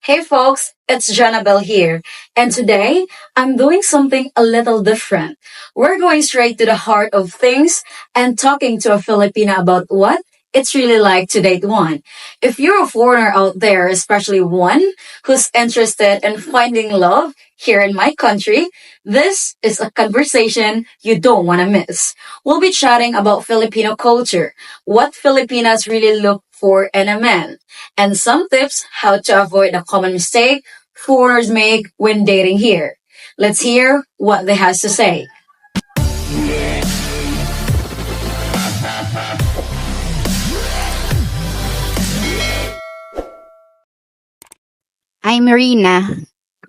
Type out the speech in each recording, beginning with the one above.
Hey folks, it's Janabel here, and today I'm doing something a little different. We're going straight to the heart of things and talking to a Filipina about what it's really like to date one. If you're a foreigner out there, especially one who's interested in finding love here in my country, this is a conversation you don't want to miss. We'll be chatting about Filipino culture, what Filipinas really look for in a man, and some tips how to avoid a common mistake foreigners make when dating here. Let's hear what they has to say. I'm Marina.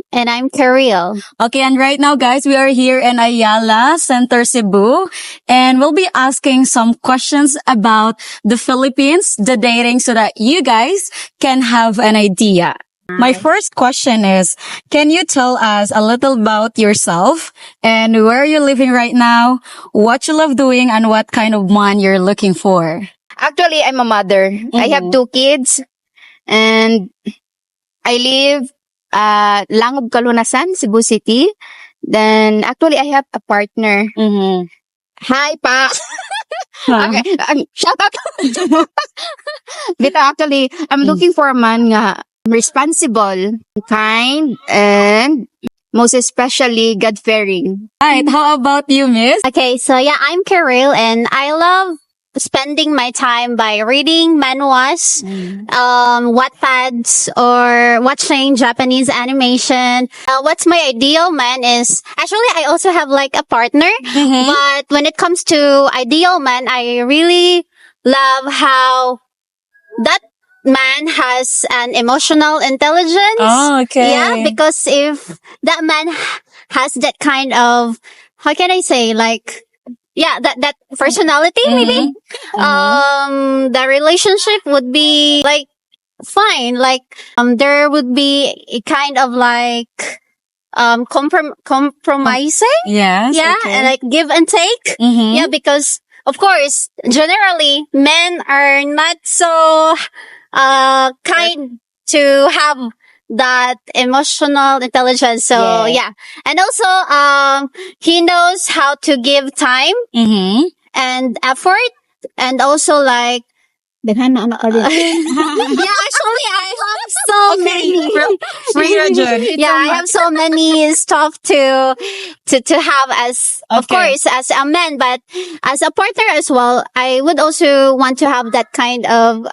And I'm Kareel. Okay, and right now, guys, we are here in Ayala, Center Cebu, and we'll be asking some questions about the Philippines, the dating, so that you guys can have an idea. My first question is, can you tell us a little about yourself and where you're living right now, what you love doing, and what kind of man you're looking for? Actually, I'm a mother. I have two kids and I live Langob, Kalunasan, Cebu City. Then actually I have a partner. Hi, pa. Okay, shut up. But actually, I'm looking for a man nga responsible, kind, and most especially God-fearing. Right, how about you, miss? Okay, so yeah, I'm Kareel and I love spending my time by reading manhwas, Wattpads, or watching Japanese animation. What's my ideal man is, actually I also have like a partner, but when it comes to ideal man, I really love how that man has an emotional intelligence. Oh, okay. Yeah, because if that man has that kind of, how can I say, like, yeah, that personality, maybe, the relationship would be like fine. Like, there would be a kind of like, compromising. Yes. Yeah, okay. and like give and take. Yeah, because of course, generally, men are not so, kind to have that emotional intelligence. So yeah. And also, he knows how to give time and effort, and also like, yeah, actually I have so many. Yeah, I have so many stuff to have as, of course, as a man, but as a partner as well. I would also want to have that kind of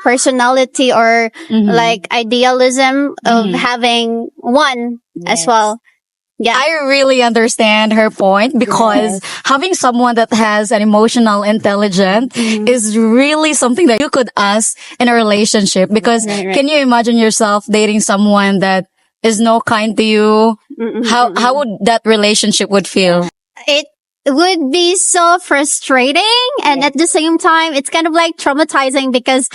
personality or like idealism of having one as well. Yeah. I really understand her point because having someone that has an emotional intelligence is really something that you could ask in a relationship because can you imagine yourself dating someone that is no kind to you? How would that relationship would feel? It would be so frustrating, and at the same time it's kind of like traumatizing because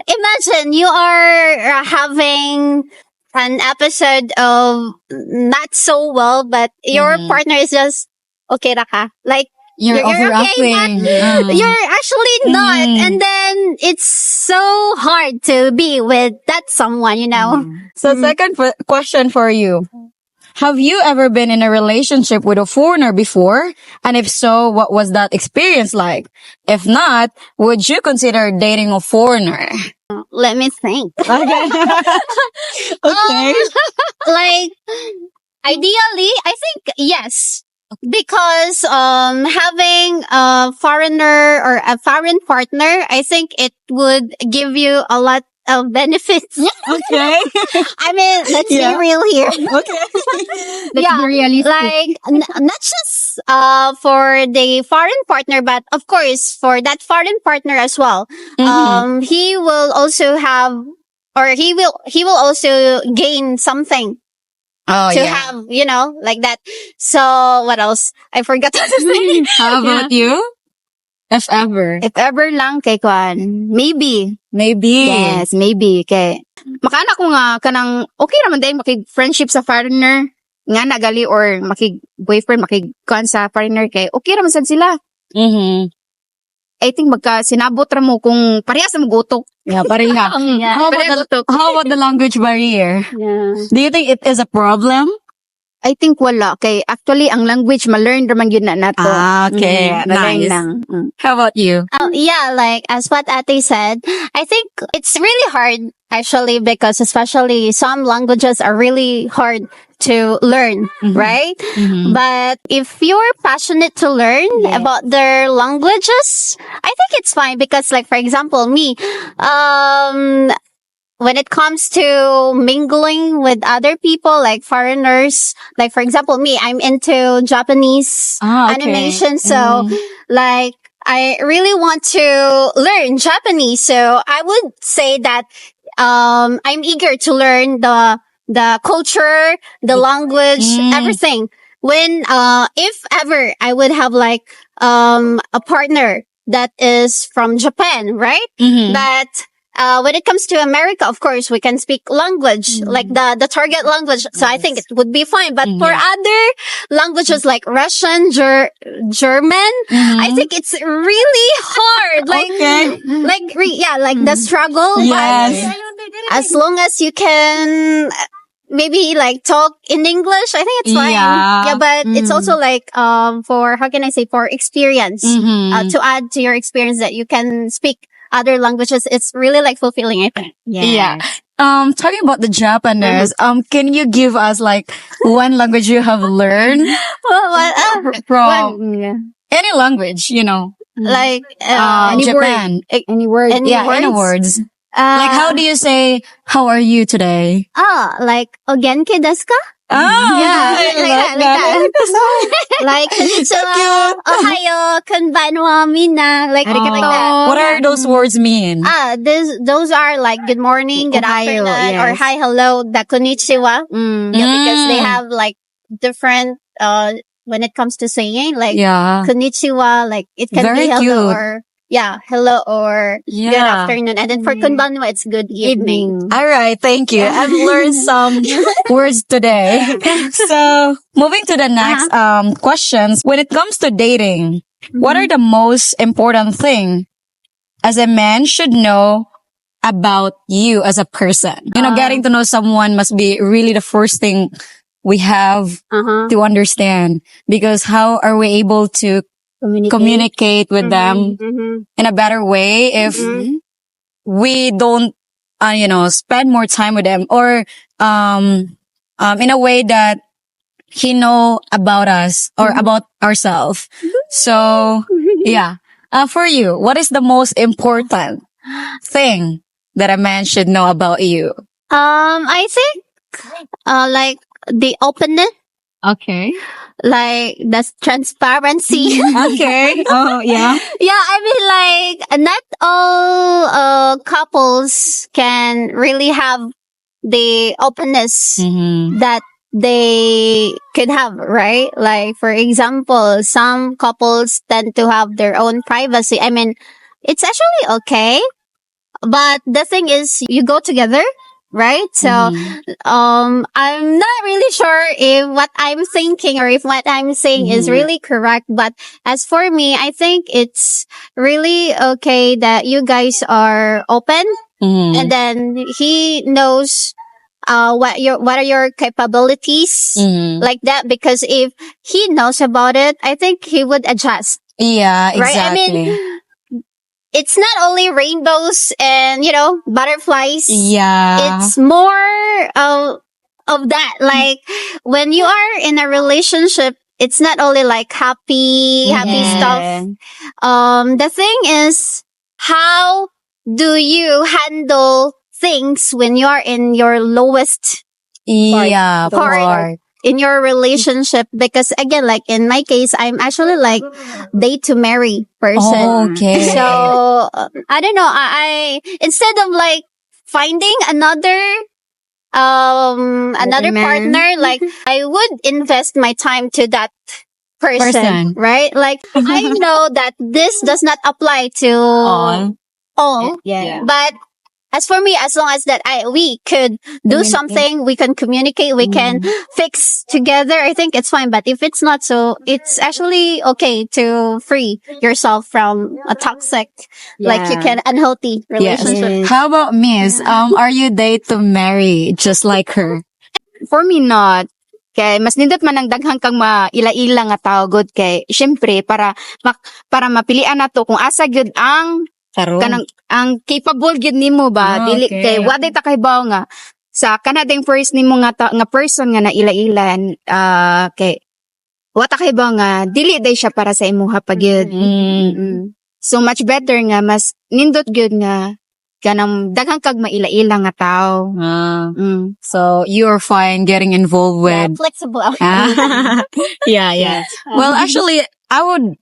imagine you are having an episode of not so well, but your partner is just okay ra ka. Like You're okay, overacting. you're actually not, and then it's so hard to be with that someone, you know. So second question for you. Have you ever been in a relationship with a foreigner before? And if so, what was that experience like? If not, would you consider dating a foreigner? Let me think. Okay. Okay. Like, ideally, I think yes. Because having a foreigner or a foreign partner, I think it would give you a lot of benefits. Okay. I mean, let's be real here. Okay. Yeah, like not just for the foreign partner, but of course for that foreign partner as well. He will also have, or he will also gain something Oh, to have, you know, like that. So what else? I forgot what to say. How about you? If ever. If ever lang kay Kwan, maybe. Maybe. Yes, maybe. Kay, makana ko nga kanang, okay naman din makig-friendship sa foreigner. Nga nagali or makig-boyfriend, makig-kwan sa foreigner kay, okay naman sad sila. I think sinabot ra mo kung parehas na magutok. Yeah, pareha. Yeah. How about the language barrier? Yeah. Do you think it is a problem? I think wala. Kay actually, ang language, ma-learn raman yun na nato. Okay, Ma-learn nice. lang. How about you? Yeah, like as what Ate said, I think it's really hard actually because especially some languages are really hard to learn, right? But if you're passionate to learn about their languages, I think it's fine because like for example, me, when it comes to mingling with other people, like foreigners, like for example, me, I'm into Japanese animation. So like, I really want to learn Japanese. So I would say that, I'm eager to learn the culture, the language, everything. When, if ever I would have like, a partner that is from Japan, right? But, when it comes to America, of course, we can speak language, like the target language. So I think it would be fine. But for other languages like Russian, German, I think it's really hard. Like, like the struggle. Yes. But as long as you can maybe like talk in English, I think it's fine. Yeah. But it's also like, for, how can I say, for experience, to add to your experience that you can speak other languages, it's really like fulfilling, I think. Yeah. Talking about the Japanese, can you give us like one language you have learned from any language, Like, Japan? Any word? Any words. Like, how do you say, how are you today? like, o genki desu ka? Oh, Yeah, I like like that. Like, konnichiwa, ohayo, konbanwa, mina, like that. What are those words mean? Those are like good morning, good Ohayo, afternoon, or yes. hi, hello, the konnichiwa. Yeah, because they have like different, when it comes to saying, like, konnichiwa, like, it can Very be hello cute. or, hello or good afternoon. And then for konbanwa, it's good evening. All right, thank you. I've learned some words today. So, moving to the next questions. When it comes to dating, what are the most important thing as a man should know about you as a person? Getting to know someone must be really the first thing we have to understand, because how are we able to communicate with them in a better way if we don't, spend more time with them, or in a way that he know about us or about ourselves. So yeah, for you, what is the most important thing that a man should know about you? I think, like the openness, Okay. like the transparency. Okay. Oh yeah. Yeah, I mean, like, not all couples can really have the openness that they could have, right? Like, for example, some couples tend to have their own privacy. I mean, it's actually okay, but the thing is, you go together, right? So, I'm not really sure if what I'm thinking or if what I'm saying is really correct. But as for me, I think it's really okay that you guys are open, and then he knows, what are your capabilities, like that. Because if he knows about it, I think he would adjust. Yeah, exactly. Right? I mean, it's not only rainbows and, butterflies. Yeah. It's more of that. Like, when you are in a relationship, it's not only like happy stuff. The thing is, how do you handle things when you are in your lowest part in your relationship? Because again, like in my case, I'm actually like date to marry person. Okay. So I don't know. I instead of like finding another partner, like I would invest my time to that person. Right? Like, I know that this does not apply to all. Yeah. But as for me, as long as that we could do something, we can communicate, we can fix together, I think it's fine. But if it's not so, it's actually okay to free yourself from a toxic, like you can unhealthy relationship. Yes. How about Miss? Are you date to marry just like her? For me, not. Kay mas nindot man ang daghang kang maila-ila nga tao good kay syempre para mapilian nato kung asa gyud ang kanang ang capable gyud nimo ba dili kay wa day ta kahibaw nga sa kanading first nimo nga person nga naila-ilan kay wa ta kahibaw nga dili day siya para sa imuha pa gyud. So much better nga mas nindot gyud nga kanang daghang kag maila-ila nga tao. So you're fine getting involved Yeah, with. flexible. Yeah. Well, actually, I would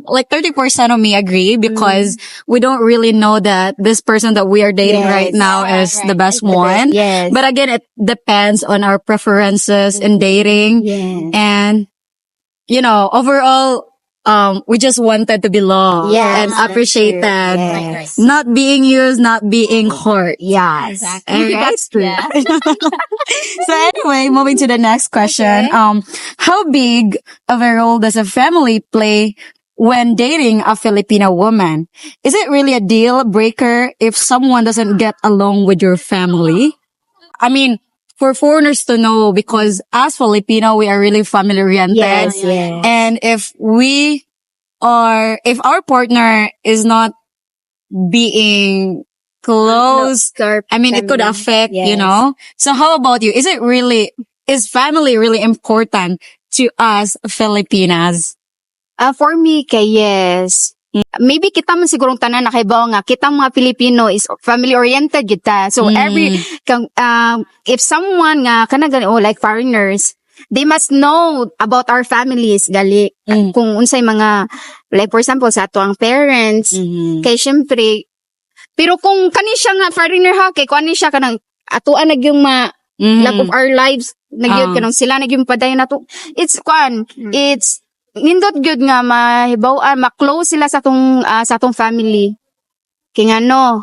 like 30% of me agree because we don't really know that this person that we are dating right now is the best one. Yes. But again, it depends on our preferences in dating. Yes. And, overall, we just wanted to be loved and appreciated. Yes. Not being used, not being hurt. Yes. Okay. That's true. Yeah. So anyway, moving to the next question. How big of a role does a family play when dating a Filipina woman? Is it really a deal breaker if someone doesn't get along with your family? I mean, for foreigners to know, because as Filipino, we are really family oriented. Yes, yes. And if our partner is not being close, I mean, it could affect, So how about you? Is family really important to us Filipinas? For me, kay yes. Maybe kita man sigurong tanan nakaibaw nga kitang mga Pilipino is family oriented kita. So if someone nga like foreigners, they must know about our families gali kung unsay mga like for example sa ato ang parents kay syempre pero kung kani siya nga foreigner ha kay kani siya kanang atuan nagyung love of our lives nagyud kanang sila nagyung padayon nato it's nindot gyud nga mahibaw-an ma-close sila sa atong family kay ngano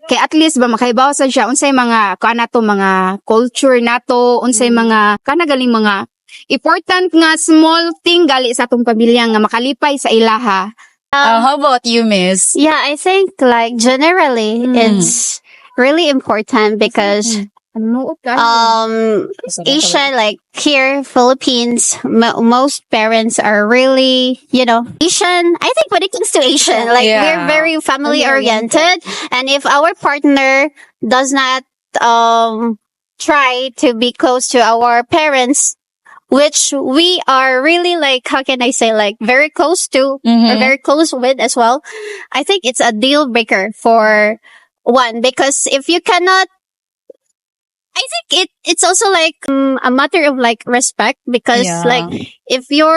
kay at least ba makahibaw sa siya unsay mga kanato mga culture nato unsay mga kanagaling mga important nga small thing gali sa atong pamilya nga makalipay sa ilaha. How about you, Miss? Yeah, I think like generally it's really important because Asian, like here, Philippines, most parents are really, Asian. I think when it comes to Asian, like we're very family oriented. And if our partner does not, try to be close to our parents, which we are really like, how can I say, like very close to or very close with as well. I think it's a deal breaker for one, because if you cannot, I think it's also like a matter of like respect, because like if you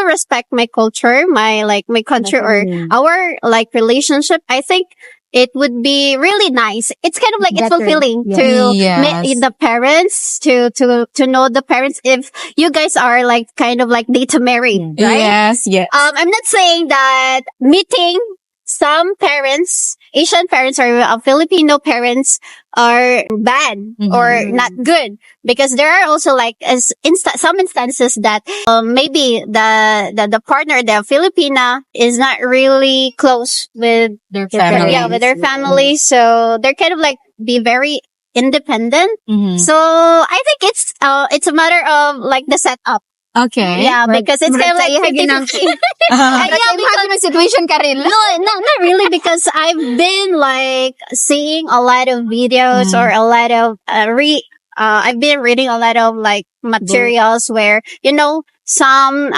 respect my culture, my country or our like relationship, I think it would be really nice. It's kind of like it's fulfilling to meet the parents, to know the parents if you guys are like kind of like date to marry, right? Yes. I'm not saying that meeting some parents, Asian parents or Filipino parents are bad or not good, because there are also like some instances that maybe the partner, the Filipina, is not really close with their family. With their family, so they're kind of like be very independent. So I think it's a matter of like the setup. Okay. Yeah, because it's kind of like 50-50. Because situation ka rin. No, not really, because I've been like seeing a lot of videos or a lot of I've been reading a lot of like materials where some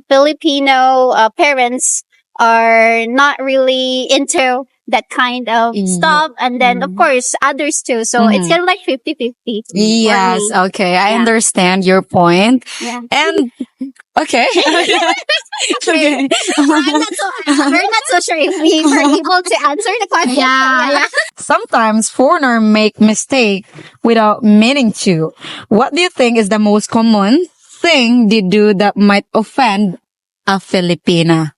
Filipino parents are not really into that kind of stuff, and then of course others too, so it's kind of like 50-50. Yes, okay, I understand your point. And okay. Okay. We're not so sure if we were able to answer the question. Sometimes foreigners make mistake without meaning to. What do you think is the most common thing they do that might offend a Filipina?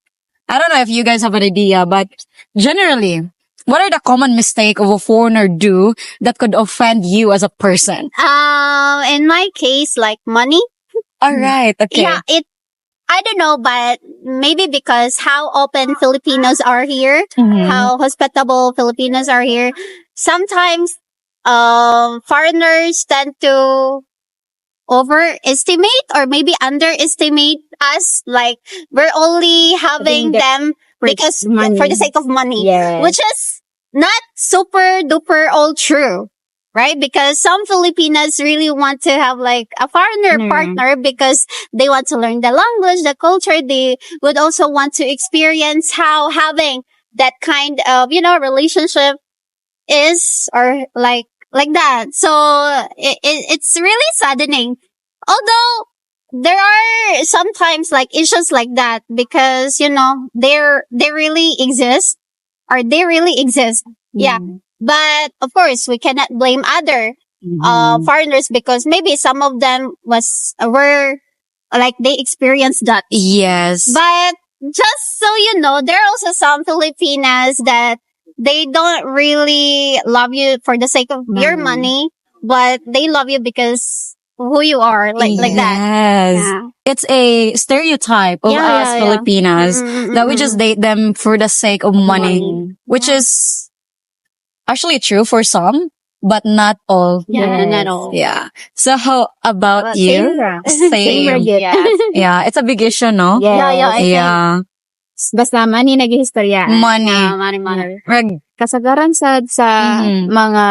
I don't know if you guys have an idea, but generally, What are the common mistake of a foreigner do that could offend you as a person? In my case, like money. All right. Okay. Yeah, I don't know, but maybe because how open Filipinos are here, Mhm. how hospitable Filipinos are here. Sometimes, foreigners tend to overestimate or maybe underestimate us. Like, we're only having them because for the sake of money, which is not super duper all true. Right? Because some Filipinas really want to have like a foreigner partner because they want to learn the language, the culture. They would also want to experience how having that kind of, relationship is, or like that. So it's really saddening. Although there are sometimes like issues like that because, they really exist, or they really exist. Yeah. But of course, we cannot blame other foreigners because maybe some of them were like they experienced that. Yes. But just so you know, there are also some Filipinas that they don't really love you for the sake of your money, but they love you because who you are, like that. Yes. Yeah. It's a stereotype of Yeah, us yeah, yeah. Filipinas that we just date them for the sake of money, which is actually true for some, but not all. Yeah, not all. Yeah. So how about But you? Same. Yes. Yeah. It's a big issue, no? Yeah, I think. Yeah. Basta money nagihistorya. Money. Money. Reg- Kasagaran sad sa Mhm. mga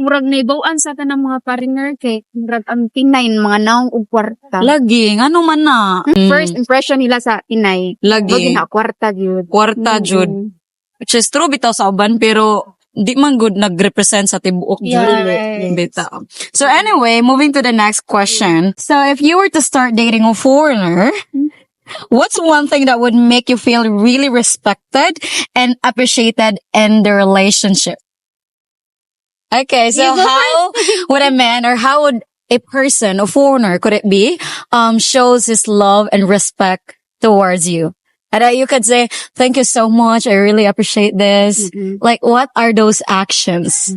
murag naibawaan sa tanang mga foreigner kay murag ang Pinay mga naong og kwarta. Lagi. Ano man na? First impression nila sa Pinay, Lagi. na kwarta gyud. Kwarta, Jud. Which is true bitaw sa uban, pero di man good nag-represent sa tibuok Jud. Yes. Bitaw. So anyway, moving to the next question. So if you were to start dating a foreigner, what's one thing that would make you feel really respected and appreciated in the relationship? Okay, so how would a man, or how would a person, a foreigner, could it be, shows his love and respect towards you? And you could say, thank you so much. I really appreciate this. Like, what are those actions?